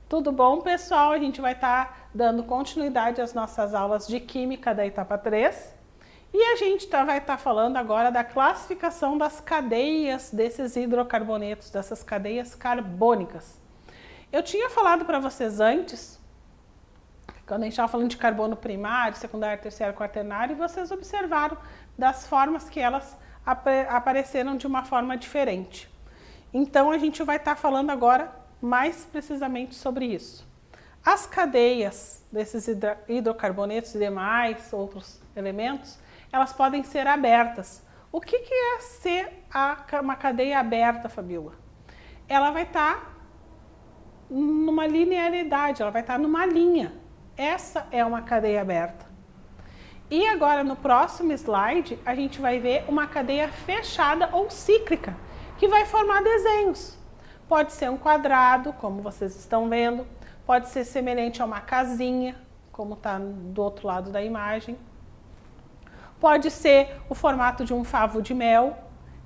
Tudo bom, pessoal? A gente vai estar dando continuidade às nossas aulas de Química da etapa 3. E a gente vai estar falando agora da classificação das cadeias desses hidrocarbonetos, dessas cadeias carbônicas. Eu tinha falado para vocês antes, quando a gente estava falando de carbono primário, secundário, terciário, quaternário, e vocês observaram das formas que elas apareceram de uma forma diferente. Então, a gente vai estar falando agora mais precisamente sobre isso. As cadeias desses hidrocarbonetos e demais outros elementos, elas podem ser abertas. O que é ser uma cadeia aberta, Fabíola? Ela vai estar numa linearidade, ela vai estar numa linha. Essa é uma cadeia aberta. E agora, no próximo slide, a gente vai ver uma cadeia fechada ou cíclica, que vai formar desenhos. Pode ser um quadrado, como vocês estão vendo, pode ser semelhante a uma casinha, como está do outro lado da imagem. Pode ser o formato de um favo de mel,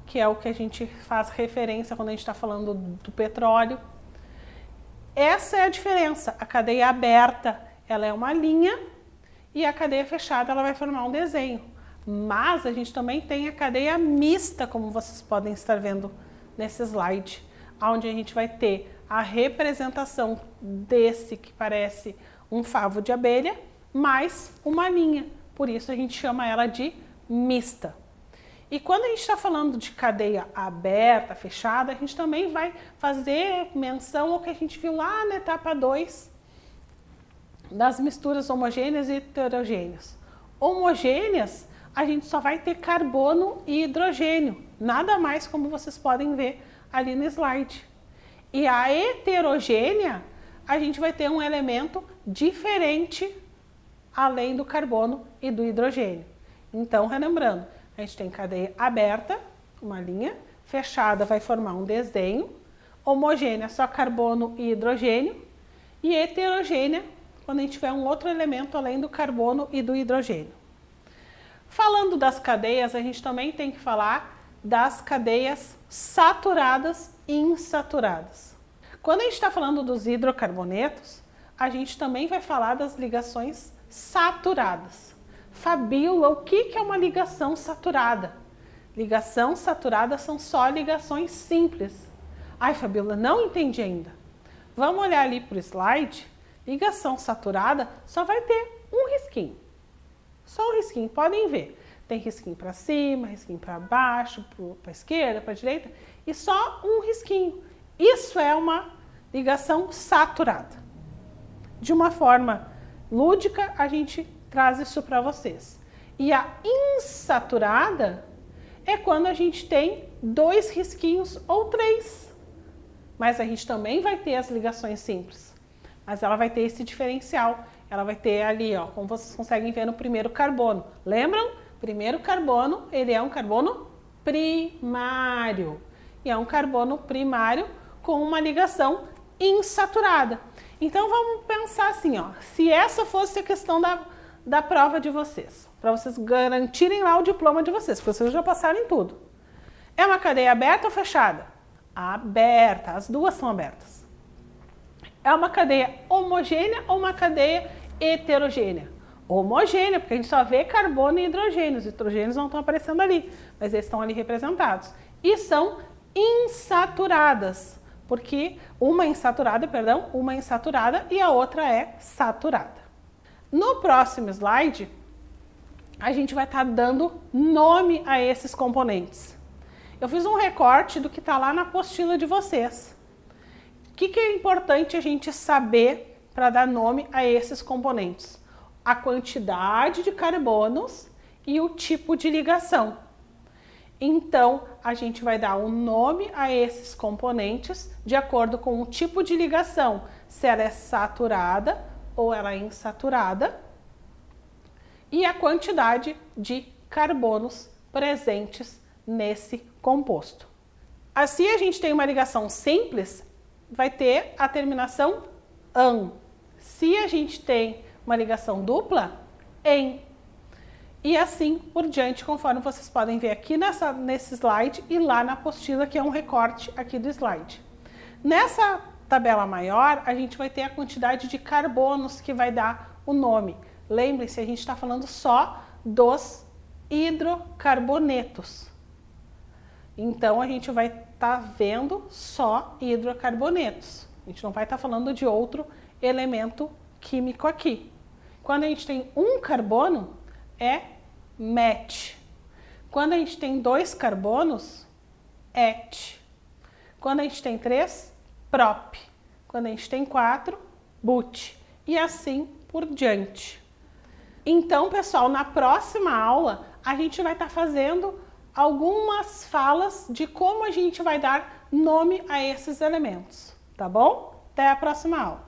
que é o que a gente faz referência quando a gente está falando do petróleo. Essa é a diferença. A cadeia aberta, ela é uma linha, e a cadeia fechada, ela vai formar um desenho. Mas a gente também tem a cadeia mista, como vocês podem estar vendo nesse slide, onde a gente vai ter a representação desse que parece um favo de abelha, mais uma linha. Por isso a gente chama ela de mista. E quando a gente está falando de cadeia aberta, fechada, a gente também vai fazer menção ao que a gente viu lá na etapa 2, das misturas homogêneas e heterogêneas. Homogêneas, a gente só vai ter carbono e hidrogênio, nada mais, como vocês podem ver ali no slide. E a heterogênea, a gente vai ter um elemento diferente além do carbono e do hidrogênio. Então, relembrando, a gente tem cadeia aberta, uma linha, fechada vai formar um desenho, homogênea só carbono e hidrogênio, e heterogênea quando a gente tiver um outro elemento além do carbono e do hidrogênio. Falando das cadeias, a gente também tem que falar das cadeias saturadas e insaturadas. Quando a gente está falando dos hidrocarbonetos, a gente também vai falar das ligações saturadas. Fabíola, o que é uma ligação saturada? Ligação saturada são só ligações simples. Ai, Fabíola, não entendi ainda. Vamos olhar ali para o slide. Ligação saturada só vai ter um risquinho. Só um risquinho, podem ver. Tem risquinho para cima, risquinho para baixo, para a esquerda, para a direita, e só um risquinho. Isso é uma ligação saturada. De uma forma lúdica, a gente traz isso para vocês. E a insaturada é quando a gente tem 2 risquinhos ou 3. Mas a gente também vai ter as ligações simples. Mas ela vai ter esse diferencial. Ela vai ter ali, ó, como vocês conseguem ver no primeiro carbono. Lembram? Primeiro carbono, ele é um carbono primário. E é um carbono primário com uma ligação insaturada. Então vamos pensar assim, ó, se essa fosse a questão da prova de vocês, para vocês garantirem lá o diploma de vocês, porque vocês já passaram em tudo. É uma cadeia aberta ou fechada? Aberta, as duas são abertas. É uma cadeia homogênea ou uma cadeia heterogênea? Homogênea, porque a gente só vê carbono e hidrogênio. Os hidrogênios não estão aparecendo ali, mas eles estão ali representados. E são insaturadas, porque uma insaturada e a outra é saturada. No próximo slide, a gente vai estar dando nome a esses componentes. Eu fiz um recorte do que está lá na apostila de vocês. O que é importante a gente saber para dar nome a esses componentes? A quantidade de carbonos e o tipo de ligação. Então, a gente vai dar um nome a esses componentes de acordo com o tipo de ligação, se ela é saturada ou ela é insaturada, e a quantidade de carbonos presentes nesse composto. Assim, a gente tem uma ligação simples, vai ter a terminação -an. Se a gente tem uma ligação dupla, -en. E assim por diante, conforme vocês podem ver aqui nesse slide e lá na apostila, que é um recorte aqui do slide. Nessa tabela maior, a gente vai ter a quantidade de carbonos que vai dar o nome. Lembre-se, a gente está falando só dos hidrocarbonetos. Então, a gente vai estar vendo só hidrocarbonetos. A gente não vai estar falando de outro elemento químico aqui. Quando a gente tem um carbono, é met. Quando a gente tem 2 carbonos, et. Quando a gente tem 3, prop. Quando a gente tem 4, but. E assim por diante. Então, pessoal, na próxima aula, a gente vai estar fazendo algumas falas de como a gente vai dar nome a esses elementos, tá bom? Até a próxima aula!